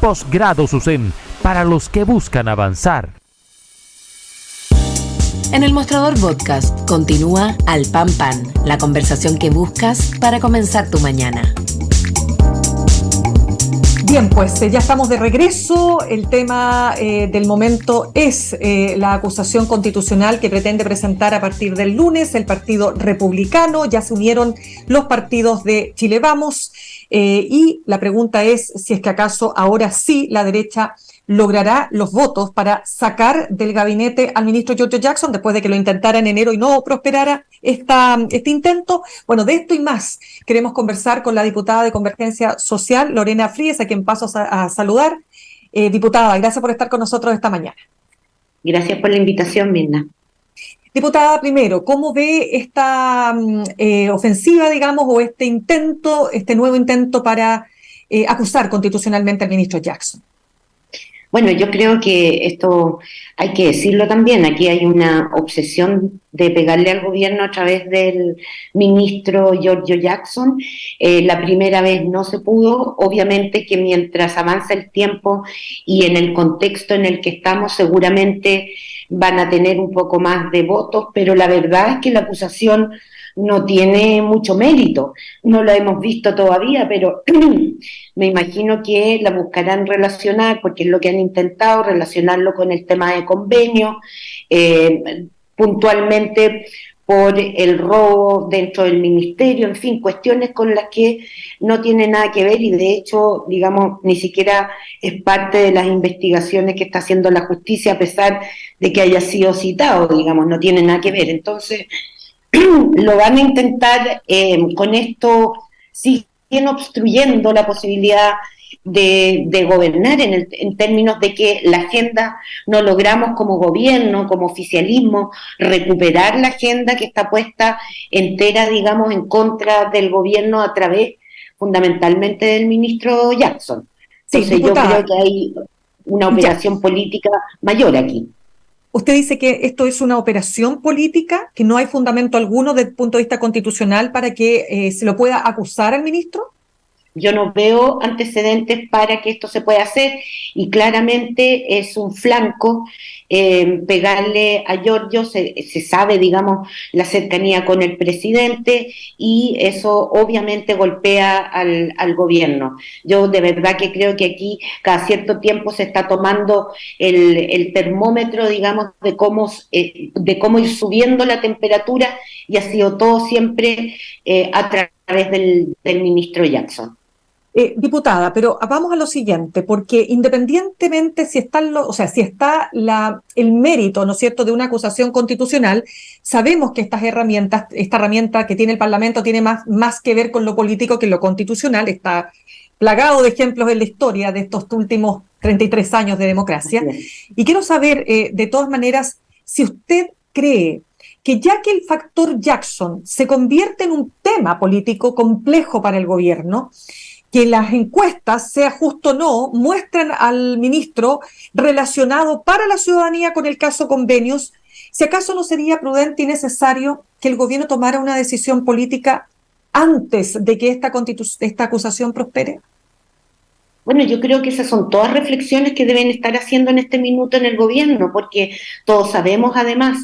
Posgrado SUSEM, para los que buscan avanzar. En el Mostrador Podcast continúa Al Pan Pan, la conversación que buscas para comenzar tu mañana. Bien, pues ya estamos de regreso. El tema del momento es la acusación constitucional que pretende presentar a partir del lunes el Partido Republicano. Ya se unieron los partidos de Chile Vamos y la pregunta es si es que acaso ahora sí la derecha logrará los votos para sacar del gabinete al ministro Giorgio Jackson después de que lo intentara en enero y no prosperara este intento. Bueno, de esto y más queremos conversar con la diputada de Convergencia Social, Lorena Fríes, a quien paso a saludar. Diputada, gracias por estar con nosotros esta mañana. Gracias por la invitación, Mirna. Diputada, primero, ¿cómo ve esta ofensiva, digamos, o este nuevo intento para acusar constitucionalmente al ministro Jackson? Bueno, yo creo que esto hay que decirlo también. Aquí hay una obsesión de pegarle al gobierno a través del ministro Giorgio Jackson. La primera vez no se pudo. Obviamente que mientras avanza el tiempo y en el contexto en el que estamos, seguramente van a tener un poco más de votos, pero la verdad es que la acusación no tiene mucho mérito. No la hemos visto todavía, pero me imagino que la buscarán relacionar, porque es lo que han intentado, relacionarlo con el tema de convenio, puntualmente por el robo dentro del ministerio, en fin, cuestiones con las que no tiene nada que ver y de hecho, digamos, ni siquiera es parte de las investigaciones que está haciendo la justicia, a pesar de que haya sido citado, digamos, no tiene nada que ver. Entonces, lo van a intentar, con esto siguen obstruyendo la posibilidad de gobernar en términos de que la agenda no logramos como gobierno, como oficialismo, recuperar la agenda que está puesta entera, digamos, en contra del gobierno a través fundamentalmente del ministro Jackson. Entonces, sí, yo creo que hay una operación política mayor aquí. Usted dice que esto es una operación política, que no hay fundamento alguno desde el punto de vista constitucional para que se lo pueda acusar al ministro. Yo no veo antecedentes para que esto se pueda hacer y claramente es un flanco pegarle a Giorgio, se sabe, digamos, la cercanía con el presidente y eso obviamente golpea al gobierno. Yo de verdad que creo que aquí cada cierto tiempo se está tomando el termómetro, digamos, de cómo ir subiendo la temperatura y ha sido todo siempre a través del ministro Jackson. Diputada, pero vamos a lo siguiente, porque independientemente si está el mérito, ¿no es cierto?, de una acusación constitucional, sabemos que esta herramienta que tiene el Parlamento tiene más que ver con lo político que lo constitucional, está plagado de ejemplos en la historia de estos últimos 33 años de democracia. Y quiero saber, de todas maneras, si usted cree que ya que el factor Jackson se convierte en un tema político complejo para el gobierno, que las encuestas, sea justo o no, muestran al ministro relacionado para la ciudadanía con el caso convenios, si acaso no sería prudente y necesario que el gobierno tomara una decisión política antes de que esta acusación prospere. Bueno, yo creo que esas son todas reflexiones que deben estar haciendo en este minuto en el gobierno, porque todos sabemos además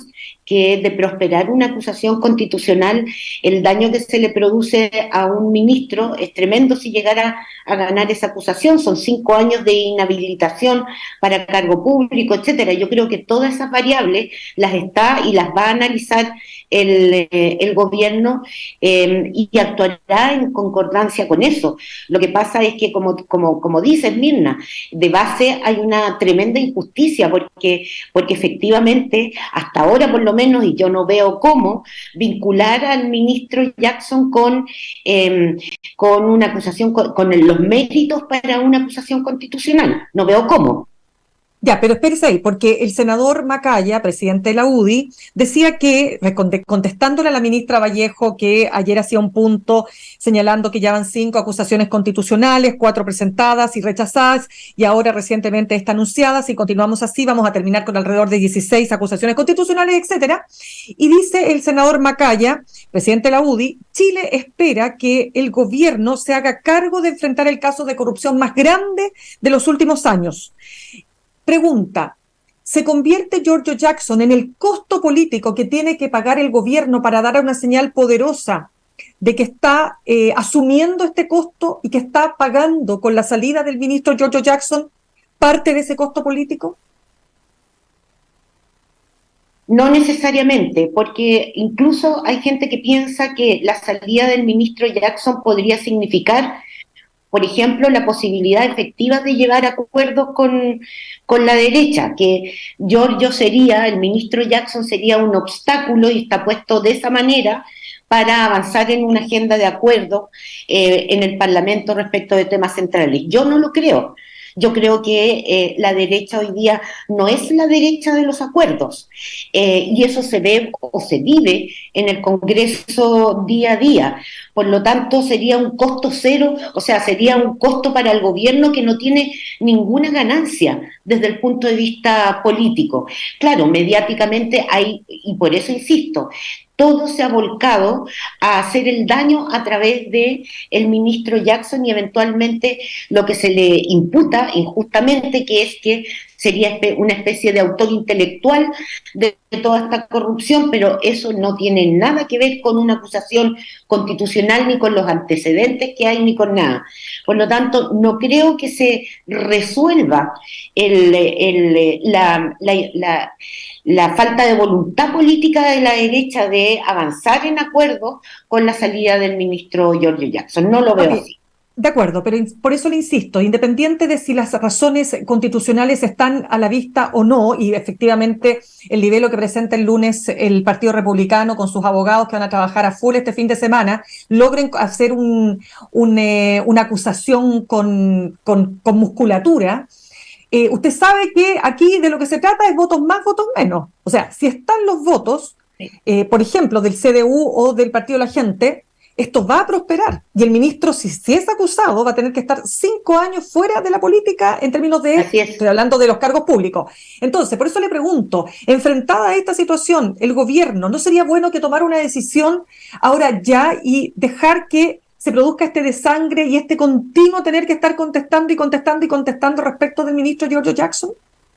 que de prosperar una acusación constitucional, el daño que se le produce a un ministro es tremendo si llegara a ganar esa acusación. Son 5 años de inhabilitación para cargo público, etcétera. Yo creo que todas esas variables las está y las va a analizar el gobierno y actuará en concordancia con eso. Lo que pasa es que, como dices, Mirna, de base hay una tremenda injusticia porque efectivamente hasta ahora por lo menos, y yo no veo cómo vincular al ministro Jackson con una acusación, con los méritos para una acusación constitucional. No veo cómo. Ya, pero espérese ahí, porque el senador Macaya, presidente de la UDI, decía que, contestándole a la ministra Vallejo, que ayer hacía un punto señalando que ya van 5 acusaciones constitucionales, 4 presentadas y rechazadas, y ahora recientemente esta anunciada, si continuamos así vamos a terminar con alrededor de 16 acusaciones constitucionales, etcétera. Y dice el senador Macaya, presidente de la UDI, Chile espera que el gobierno se haga cargo de enfrentar el caso de corrupción más grande de los últimos años. Pregunta, ¿se convierte Giorgio Jackson en el costo político que tiene que pagar el gobierno para dar una señal poderosa de que está asumiendo este costo y que está pagando con la salida del ministro Giorgio Jackson parte de ese costo político? No necesariamente, porque incluso hay gente que piensa que la salida del ministro Jackson podría significar, por ejemplo, la posibilidad efectiva de llegar a acuerdos con la derecha, que el ministro Jackson sería un obstáculo y está puesto de esa manera para avanzar en una agenda de acuerdo en el Parlamento respecto de temas centrales. Yo no lo creo. Yo creo que la derecha hoy día no es la derecha de los acuerdos, y eso se ve o se vive en el Congreso día a día. Por lo tanto, sería un costo cero, o sea, sería un costo para el gobierno que no tiene ninguna ganancia desde el punto de vista político. Claro, mediáticamente hay, y por eso insisto, todo se ha volcado a hacer el daño a través de el ministro Jackson y eventualmente lo que se le imputa injustamente, que es que sería una especie de autor intelectual de toda esta corrupción, pero eso no tiene nada que ver con una acusación constitucional, ni con los antecedentes que hay, ni con nada. Por lo tanto, no creo que se resuelva la falta de voluntad política de la derecha de avanzar en acuerdo con la salida del ministro Giorgio Jackson. No lo veo así. De acuerdo, pero por eso le insisto, independiente de si las razones constitucionales están a la vista o no, y efectivamente el libelo que presenta el lunes el Partido Republicano con sus abogados que van a trabajar a full este fin de semana, logren hacer una acusación con musculatura. Usted sabe que aquí de lo que se trata es votos más, votos menos. O sea, si están los votos, por ejemplo, del CDU o del Partido de la Gente, esto va a prosperar. Y el ministro, si es acusado, va a tener que estar 5 años fuera de la política en términos de, estoy hablando de los cargos públicos. Entonces, por eso le pregunto, enfrentada a esta situación, el gobierno, ¿no sería bueno que tomara una decisión ahora ya y dejar que se produzca este desangre y este continuo tener que estar contestando y contestando y contestando respecto del ministro Giorgio Jackson?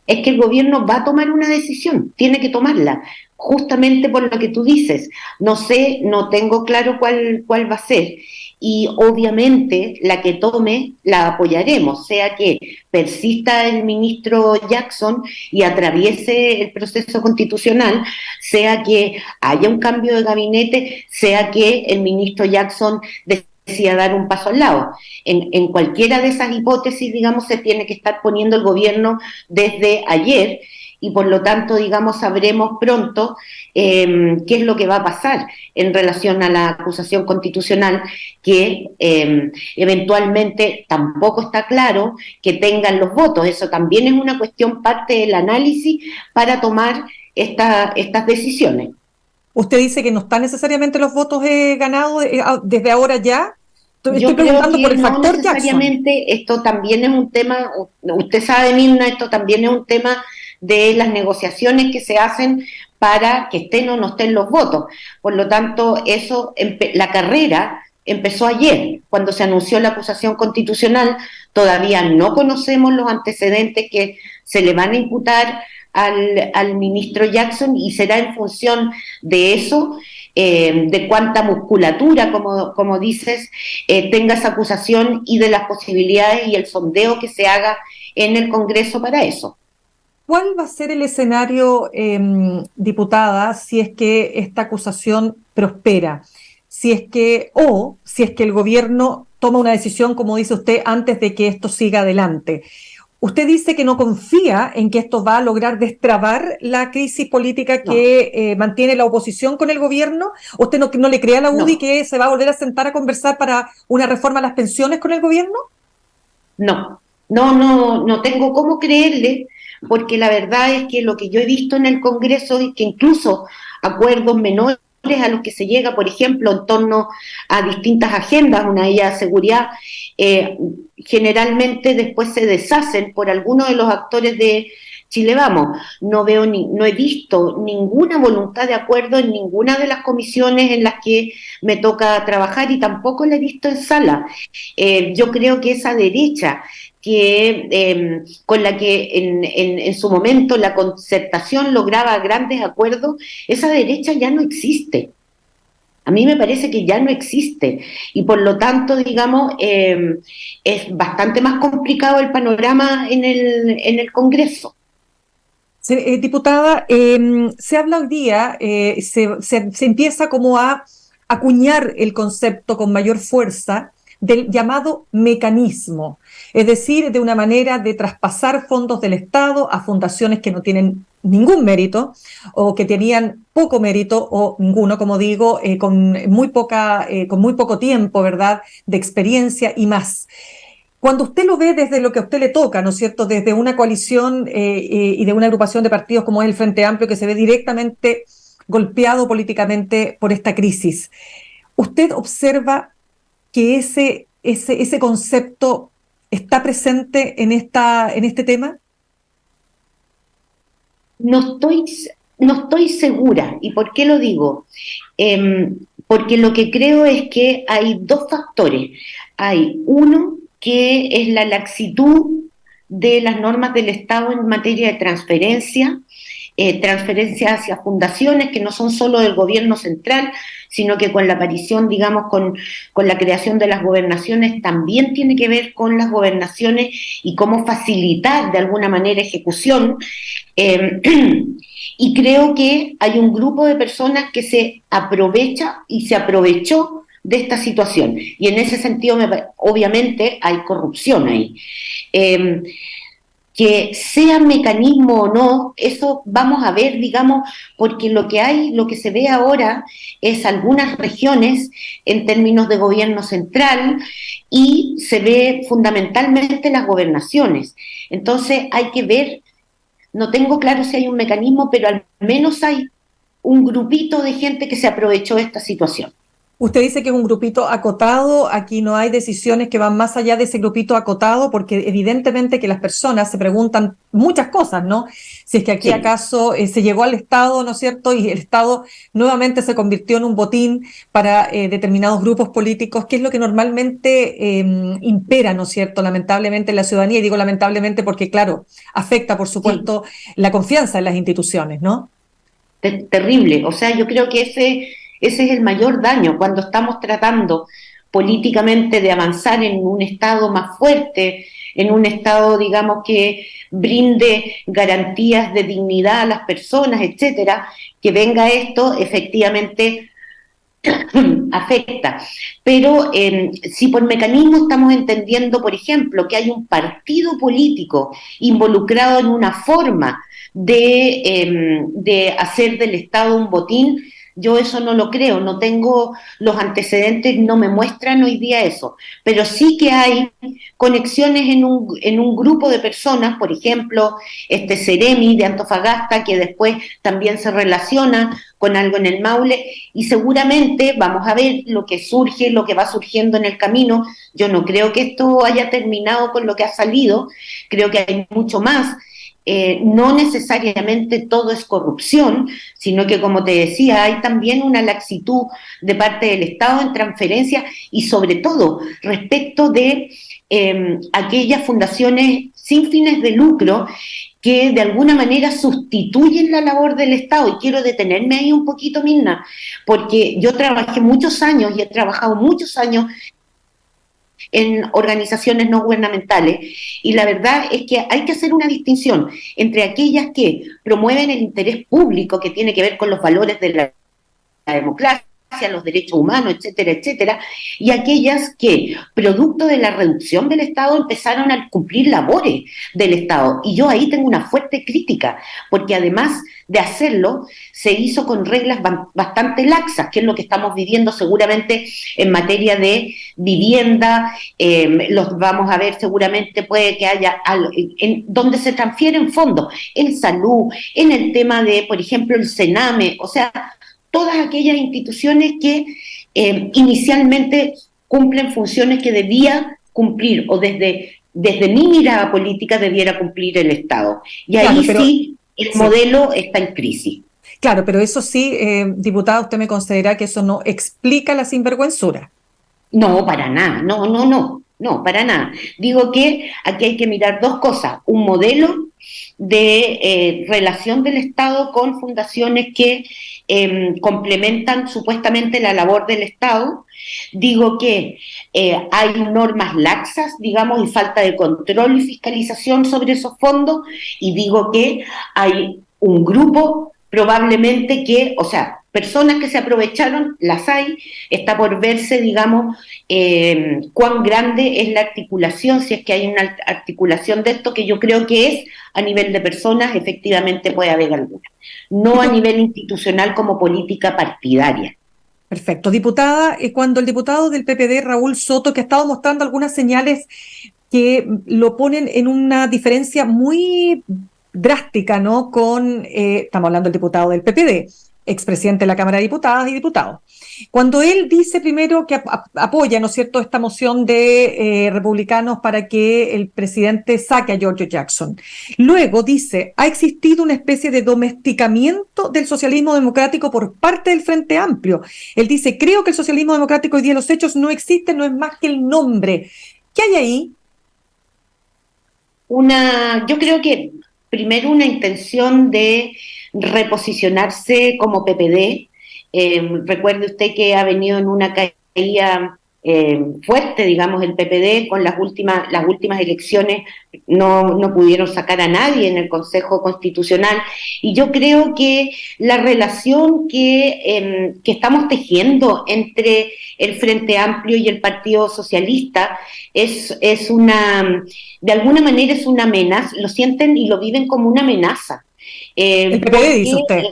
Es que el gobierno va a tomar una decisión, tiene que tomarla, justamente por lo que tú dices. No sé, no tengo claro cuál va a ser, y obviamente la que tome la apoyaremos, sea que persista el ministro Jackson y atraviese el proceso constitucional, sea que haya un cambio de gabinete, sea que el ministro Jackson decida dar un paso al lado. En cualquiera de esas hipótesis, digamos, se tiene que estar poniendo el gobierno desde ayer, y por lo tanto, digamos, sabremos pronto qué es lo que va a pasar en relación a la acusación constitucional, que eventualmente tampoco está claro que tengan los votos. Eso también es una cuestión parte del análisis para tomar estas decisiones. Usted dice que no están necesariamente los votos ganados desde ahora ya. Estoy preguntando por el factor Jackson. Necesariamente, esto también es un tema, usted sabe, Mirna, esto también es un tema de las negociaciones que se hacen para que estén o no estén los votos. Por lo tanto, la carrera empezó ayer, cuando se anunció la acusación constitucional. Todavía no conocemos los antecedentes que se le van a imputar al ministro Jackson, y será en función de eso, de cuánta musculatura, como dices, tenga esa acusación, y de las posibilidades y el sondeo que se haga en el Congreso para eso. ¿Cuál va a ser el escenario, diputada, si es que esta acusación prospera? Si es que el gobierno toma una decisión, como dice usted, antes de que esto siga adelante. Usted dice que no confía en que esto va a lograr destrabar la crisis política que mantiene la oposición con el gobierno. ¿Usted no le cree a la UDI que se va a volver a sentar a conversar para una reforma a las pensiones con el gobierno? No tengo cómo creerle, porque la verdad es que lo que yo he visto en el Congreso es que incluso acuerdos menores a los que se llega, por ejemplo, en torno a distintas agendas, una de ellas seguridad, generalmente después se deshacen por algunos de los actores de Chile Vamos. No he visto ninguna voluntad de acuerdo en ninguna de las comisiones en las que me toca trabajar y tampoco la he visto en sala. Yo creo que esa derecha con la que en su momento la concertación lograba grandes acuerdos, esa derecha ya no existe. A mí me parece que ya no existe y por lo tanto, digamos, es bastante más complicado el panorama en el Congreso. Diputada, se habla hoy día, se empieza como a acuñar el concepto con mayor fuerza del llamado mecanismo, es decir, de una manera de traspasar fondos del Estado a fundaciones que no tienen ningún mérito o que tenían poco mérito o ninguno, como digo, con muy poco tiempo, ¿verdad?, de experiencia y más. Cuando usted lo ve desde lo que a usted le toca, ¿no es cierto?, desde una coalición y de una agrupación de partidos como es el Frente Amplio, que se ve directamente golpeado políticamente por esta crisis, ¿usted observa que ese concepto está presente en este tema? No estoy segura. ¿Y por qué lo digo? Porque lo que creo es que hay dos factores. Hay uno que es la laxitud de las normas del Estado en materia de transferencia hacia fundaciones que no son solo del gobierno central, sino que con la aparición, digamos, con la creación de las gobernaciones, también tiene que ver con las gobernaciones y cómo facilitar de alguna manera ejecución. Y creo que hay un grupo de personas que se aprovecha y se aprovechó de esta situación. Y en ese sentido, obviamente, hay corrupción ahí. Que sea mecanismo o no, eso vamos a ver, digamos, porque lo que se ve ahora es algunas regiones en términos de gobierno central y se ve fundamentalmente las gobernaciones. Entonces hay que ver, no tengo claro si hay un mecanismo, pero al menos hay un grupito de gente que se aprovechó de esta situación. Usted dice que es un grupito acotado, aquí no hay decisiones que van más allá de ese grupito acotado, porque evidentemente que las personas se preguntan muchas cosas, ¿no? Si es que aquí acaso se llegó al Estado, ¿no es cierto? Y el Estado nuevamente se convirtió en un botín para determinados grupos políticos, que es lo que normalmente impera, ¿no es cierto? Lamentablemente en la ciudadanía, y digo lamentablemente porque, claro, afecta, por supuesto, la confianza en las instituciones, ¿no? Terrible, o sea, yo creo que ese es el mayor daño cuando estamos tratando políticamente de avanzar en un Estado más fuerte, en un Estado, digamos, que brinde garantías de dignidad a las personas, etcétera, que venga esto, efectivamente afecta. Pero si por mecanismo estamos entendiendo, por ejemplo, que hay un partido político involucrado en una forma de hacer del Estado un botín, yo eso no lo creo, no tengo los antecedentes, no me muestran hoy día eso, pero sí que hay conexiones en un grupo de personas, por ejemplo, este Ceremi de Antofagasta, que después también se relaciona con algo en el Maule, y seguramente vamos a ver lo que surge, lo que va surgiendo en el camino. Yo no creo que esto haya terminado con lo que ha salido, creo que hay mucho más. No necesariamente todo es corrupción, sino que, como te decía, hay también una laxitud de parte del Estado en transferencias y sobre todo respecto de aquellas fundaciones sin fines de lucro que de alguna manera sustituyen la labor del Estado. Y quiero detenerme ahí un poquito, Mirna, porque yo trabajé muchos años y he trabajado muchos años en organizaciones no gubernamentales, y la verdad es que hay que hacer una distinción entre aquellas que promueven el interés público, que tiene que ver con los valores de la democracia, los derechos humanos, etcétera, etcétera, y aquellas que, producto de la reducción del Estado, empezaron a cumplir labores del Estado. Y yo ahí tengo una fuerte crítica, porque además de hacerlo, se hizo con reglas bastante laxas, que es lo que estamos viviendo seguramente en materia de vivienda, los vamos a ver seguramente, puede que haya donde se transfieren fondos, en salud, en el tema de, por ejemplo, el Sename, o sea, todas aquellas instituciones que inicialmente cumplen funciones que debía cumplir, o desde mi mirada política debiera cumplir el Estado. Y ahí sí, el modelo está en crisis. Claro, pero eso sí, diputada, usted me considera que eso no explica la sinvergüenzura. No, para nada, no, para nada. Digo que aquí hay que mirar dos cosas, un modelo de relación del Estado con fundaciones que complementan supuestamente la labor del Estado. Digo que hay normas laxas, digamos, y falta de control y fiscalización sobre esos fondos, y digo que hay un grupo probablemente que, o sea, personas que se aprovecharon, las hay, está por verse, digamos, cuán grande es la articulación, si es que hay una articulación de esto, que yo creo que es a nivel de personas, efectivamente puede haber alguna, no a nivel institucional como política partidaria. Perfecto. Diputada, cuando el diputado del PPD, Raúl Soto, que ha estado mostrando algunas señales que lo ponen en una diferencia muy drástica, ¿no? Estamos hablando del diputado del PPD, expresidente de la Cámara de Diputadas y Diputados. Cuando él dice primero que apoya, ¿no es cierto?, esta moción de republicanos para que el presidente saque a Giorgio Jackson. Luego dice, ha existido una especie de domesticamiento del socialismo democrático por parte del Frente Amplio. Él dice, creo que el socialismo democrático hoy día en los hechos no existe, no es más que el nombre. ¿Qué hay ahí? Yo creo que primero una intención de reposicionarse como PPD. Recuerde usted que ha venido en una caída fuerte, digamos, el PPD, con las últimas elecciones no pudieron sacar a nadie en el Consejo Constitucional, y yo creo que la relación que estamos tejiendo entre el Frente Amplio y el Partido Socialista es una, de alguna manera es una amenaza, lo sienten y lo viven como una amenaza. El PPD, dice usted.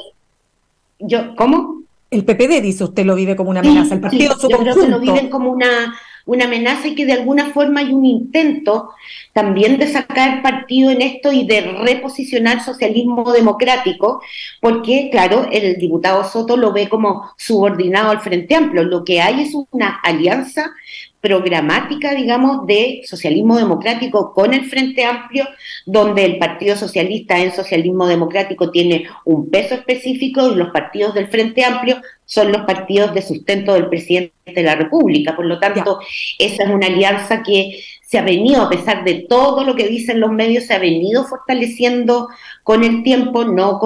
¿Cómo? El PPD, dice usted, lo vive como una amenaza. El partido en su conjunto. Yo creo que lo viven como una amenaza, y que de alguna forma hay un intento también de sacar partido en esto y de reposicionar socialismo democrático, porque, claro, el diputado Soto lo ve como subordinado al Frente Amplio. Lo que hay es una alianza programática, digamos, de socialismo democrático con el Frente Amplio, donde el Partido Socialista en socialismo democrático tiene un peso específico, y los partidos del Frente Amplio son los partidos de sustento del presidente de la República. Por lo tanto, esa es una alianza que se ha venido, a pesar de todo lo que dicen los medios, se ha venido fortaleciendo con el tiempo. No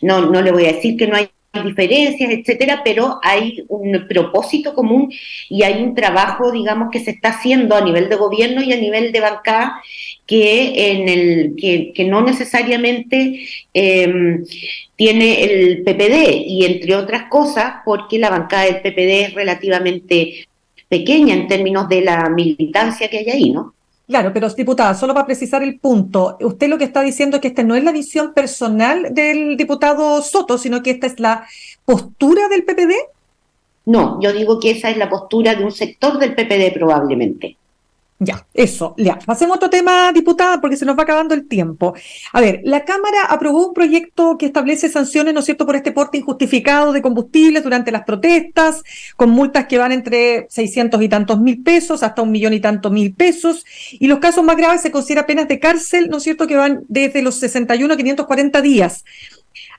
le voy a decir que no hay diferencias, etcétera, pero hay un propósito común y hay un trabajo, digamos, que se está haciendo a nivel de gobierno y a nivel de bancada, que no necesariamente tiene el PPD, y entre otras cosas porque la bancada del PPD es relativamente pequeña en términos de la militancia que hay ahí, ¿no? Claro, pero diputada, solo para precisar el punto, usted lo que está diciendo es que esta no es la visión personal del diputado Soto, sino que esta es la postura del PPD. No, yo digo que esa es la postura de un sector del PPD probablemente. Ya, eso, ya. Pasemos a otro tema, diputada, porque se nos va acabando el tiempo. A ver, la Cámara aprobó un proyecto que establece sanciones, ¿no es cierto?, por este porte injustificado de combustibles durante las protestas, con multas que van entre 600 y tantos mil pesos hasta 1.000.000 y tantos mil pesos, y los casos más graves se considera penas de cárcel, ¿no es cierto?, que van desde los 61 a 540 días.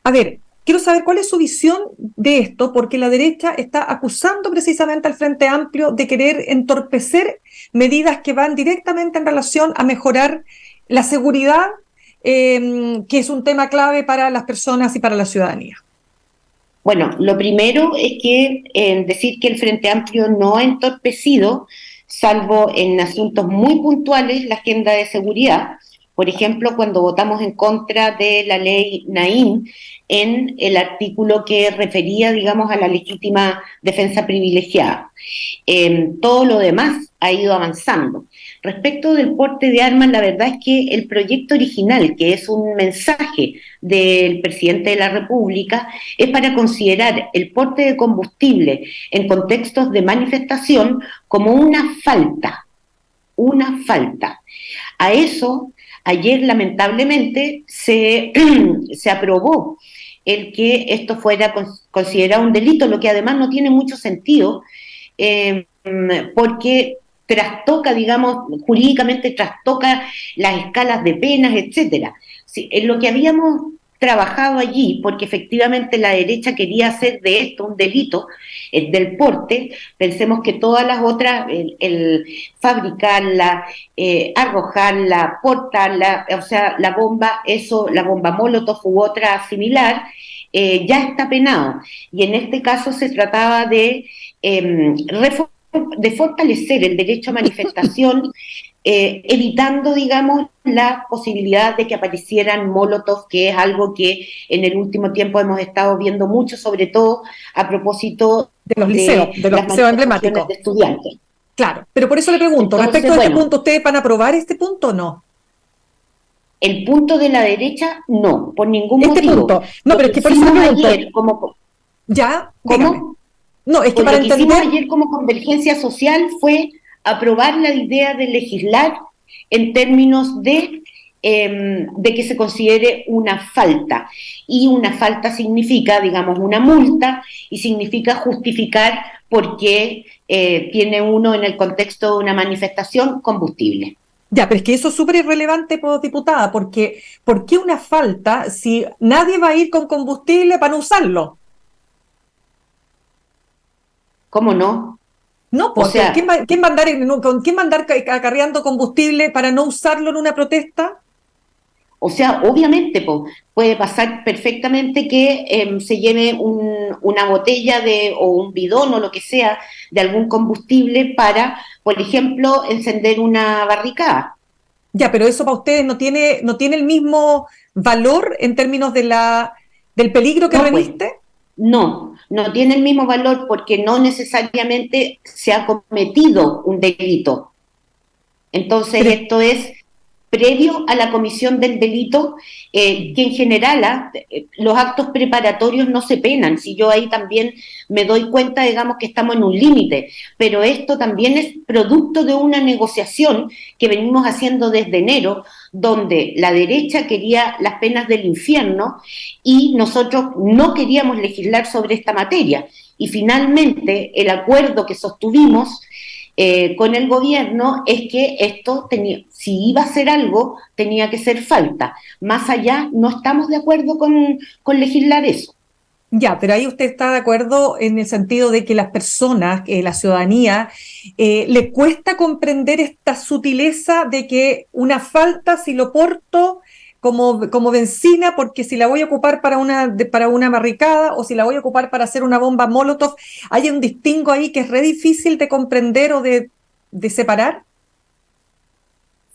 A ver, quiero saber cuál es su visión de esto, porque la derecha está acusando precisamente al Frente Amplio de querer entorpecer medidas que van directamente en relación a mejorar la seguridad, que es un tema clave para las personas y para la ciudadanía. Bueno, lo primero es que decir que el Frente Amplio no ha entorpecido, salvo en asuntos muy puntuales, la agenda de seguridad, por ejemplo, cuando votamos en contra de la ley Naín en el artículo que refería, digamos, a la legítima defensa privilegiada. Todo lo demás ha ido avanzando. Respecto del porte de armas, la verdad es que el proyecto original, que es un mensaje del presidente de la República, es para considerar el porte de combustible en contextos de manifestación como una falta. Una falta. A eso, ayer lamentablemente se aprobó el que esto fuera considerado un delito, lo que además no tiene mucho sentido, porque trastoca, digamos, jurídicamente trastoca las escalas de penas, etcétera. Sí, en lo que habíamos trabajado allí, porque efectivamente la derecha quería hacer de esto un delito, del porte, pensemos que todas las otras, el fabricarla, arrojarla, portarla, o sea, la bomba, eso, la bomba Molotov u otra similar, ya está penado. Y en este caso se trataba de fortalecer el derecho a manifestación, evitando, digamos, la posibilidad de que aparecieran molotov, que es algo que en el último tiempo hemos estado viendo mucho, sobre todo a propósito de los liceos emblemáticos de estudiantes. Claro, pero por eso le pregunto, entonces, respecto a este punto, ¿ustedes van a aprobar este punto o no? El punto de la derecha, no, por ningún motivo. Punto. No, pero es que por eso le pregunto. Ayer, ¿Ya? ¿Cómo? Dígame. No, es que pues para lo que hicimos ayer como Convergencia Social fue aprobar la idea de legislar en términos de que se considere una falta. Y una falta significa, digamos, una multa y significa justificar por qué tiene uno en el contexto de una manifestación combustible. Ya, pero es que eso es súper irrelevante, diputada, porque ¿por qué una falta si nadie va a ir con combustible para no usarlo? ¿Cómo no? No, porque o sea, ¿quién va a andar acarreando combustible para no usarlo en una protesta? O sea, obviamente puede pasar perfectamente que se lleve una botella o un bidón o lo que sea de algún combustible para, por ejemplo, encender una barricada. Ya, pero eso para ustedes no tiene el mismo valor en términos del peligro que reviste. No tiene el mismo valor porque no necesariamente se ha cometido un delito. Entonces, esto es previo a la comisión del delito, que en general los actos preparatorios no se penan. Si yo ahí también me doy cuenta, digamos, que estamos en un límite, pero esto también es producto de una negociación que venimos haciendo desde enero, donde la derecha quería las penas del infierno y nosotros no queríamos legislar sobre esta materia. Y finalmente el acuerdo que sostuvimos con el gobierno es que esto si iba a ser algo, tenía que ser falta. Más allá, no estamos de acuerdo con legislar eso. Ya, pero ahí usted está de acuerdo en el sentido de que las personas, la ciudadanía, le cuesta comprender esta sutileza de que una falta, si lo porto como benzina, porque si la voy a ocupar para una barricada o si la voy a ocupar para hacer una bomba Molotov, hay un distingo ahí que es re difícil de comprender o de separar.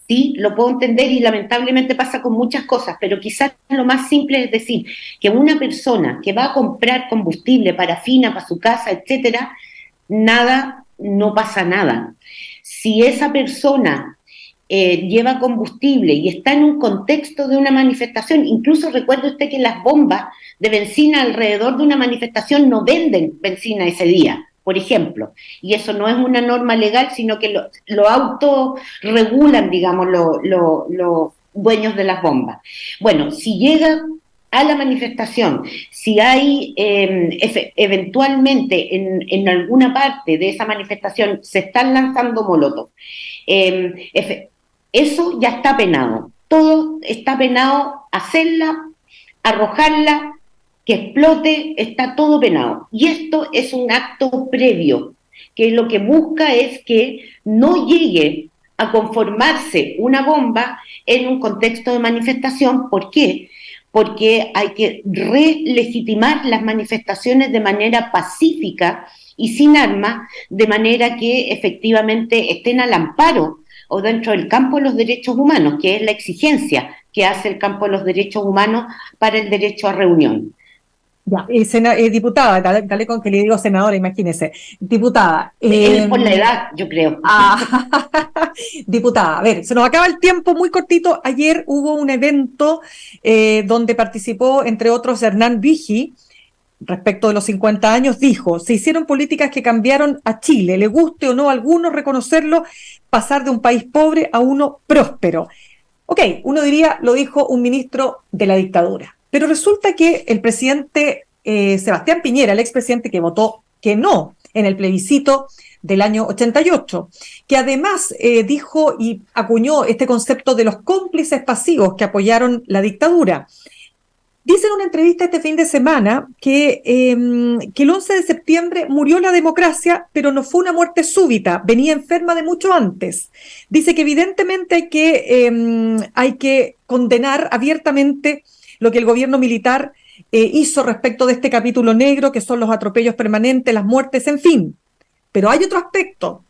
Sí, lo puedo entender y lamentablemente pasa con muchas cosas, pero quizás lo más simple es decir que una persona que va a comprar combustible, parafina para su casa, etcétera, no pasa nada. Si esa persona lleva combustible y está en un contexto de una manifestación, incluso recuerde usted que las bombas de benzina alrededor de una manifestación no venden benzina ese día, por ejemplo, y eso no es una norma legal, sino que lo autorregulan, digamos, los dueños de las bombas. Bueno, si llega a la manifestación, si hay eventualmente en alguna parte de esa manifestación se están lanzando molotov, eso ya está penado. Todo está penado, hacerla, arrojarla, que explote, está todo penado. Y esto es un acto previo, que lo que busca es que no llegue a conformarse una bomba en un contexto de manifestación. ¿Por qué? Porque hay que relegitimar las manifestaciones de manera pacífica y sin armas, de manera que efectivamente estén al amparo o dentro del campo de los derechos humanos, que es la exigencia que hace el campo de los derechos humanos para el derecho a reunión. Ya, diputada, dale con que le digo senadora, imagínese. Diputada. Por la edad, yo creo. Diputada, a ver, se nos acaba el tiempo muy cortito. Ayer hubo un evento donde participó, entre otros, Hernán Vigi. Respecto de los 50 años, dijo: se hicieron políticas que cambiaron a Chile, le guste o no a algunos reconocerlo, pasar de un país pobre a uno próspero. Ok, uno diría, lo dijo un ministro de la dictadura, pero resulta que el presidente Sebastián Piñera, el expresidente que votó que no en el plebiscito del año 88, que además dijo y acuñó este concepto de los cómplices pasivos que apoyaron la dictadura. Dice en una entrevista este fin de semana que el 11 de septiembre murió la democracia, pero no fue una muerte súbita, venía enferma de mucho antes. Dice que evidentemente hay que condenar abiertamente lo que el gobierno militar hizo respecto de este capítulo negro, que son los atropellos permanentes, las muertes, en fin. Pero hay otro aspecto,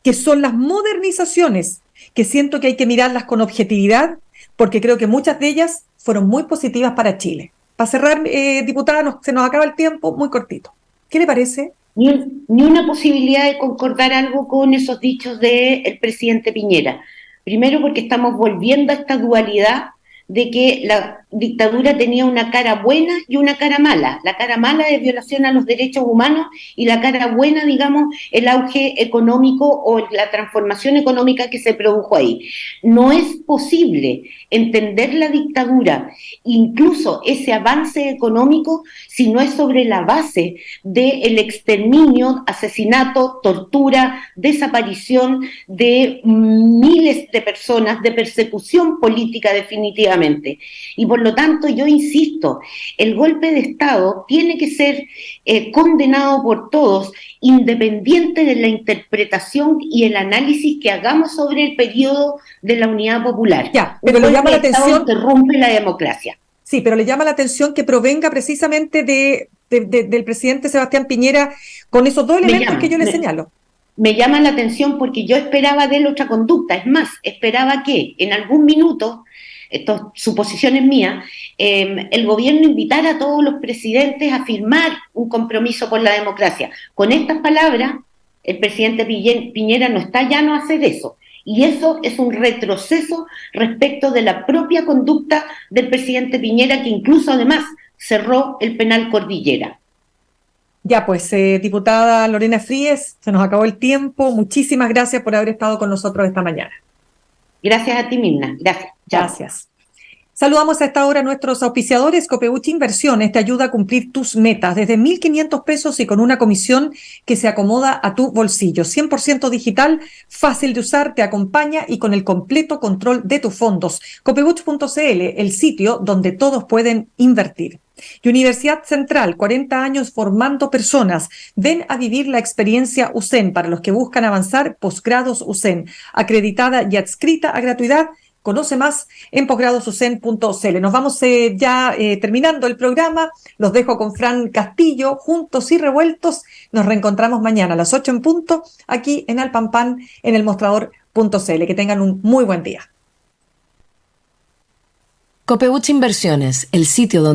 que son las modernizaciones, que siento que hay que mirarlas con objetividad, porque creo que muchas de ellas fueron muy positivas para Chile. Para cerrar, diputada, se nos acaba el tiempo, muy cortito. ¿Qué le parece? Ni una posibilidad de concordar algo con esos dichos del presidente Piñera. Primero porque estamos volviendo a esta dualidad de que la dictadura tenía una cara buena y una cara mala. La cara mala de violación a los derechos humanos y la cara buena, digamos, el auge económico o la transformación económica que se produjo ahí. No es posible entender la dictadura, incluso ese avance económico, si no es sobre la base del exterminio, asesinato, tortura, desaparición de miles de personas, de persecución política definitivamente. Y por lo tanto, yo insisto, el golpe de Estado tiene que ser condenado por todos, independiente de la interpretación y el análisis que hagamos sobre el periodo de la Unidad Popular. Ya, pero le llama la atención, interrumpe la democracia. Sí, pero le llama la atención que provenga precisamente del presidente Sebastián Piñera con esos dos elementos que yo le señalo. Me llama la atención porque yo esperaba de él otra conducta. Es más, esperaba que en algún minuto, esto suposiciones mías, el gobierno invitara a todos los presidentes a firmar un compromiso por la democracia. Con estas palabras, el presidente Piñera no está llano a hacer eso. Y eso es un retroceso respecto de la propia conducta del presidente Piñera, que incluso además cerró el penal Cordillera. Ya pues, diputada Lorena Fríes, se nos acabó el tiempo. Muchísimas gracias por haber estado con nosotros esta mañana. Gracias a ti, Mirna. Gracias. Chao. Gracias. Saludamos a esta hora a nuestros auspiciadores. Copeuchi Inversiones te ayuda a cumplir tus metas desde 1.500 pesos y con una comisión que se acomoda a tu bolsillo. 100% digital, fácil de usar, te acompaña y con el completo control de tus fondos. Copeuchi.cl, el sitio donde todos pueden invertir. Y Universidad Central, 40 años formando personas. Ven a vivir la experiencia USEN para los que buscan avanzar. Posgrados USEN, acreditada y adscrita a gratuidad. Conoce más en posgradosusen.cl. Nos vamos ya terminando el programa. Los dejo con Fran Castillo, juntos y revueltos. Nos reencontramos mañana a las 8 en punto, aquí en Alpampan, en el mostrador.cl. Que tengan un muy buen día. Copeuchi Inversiones, el sitio donde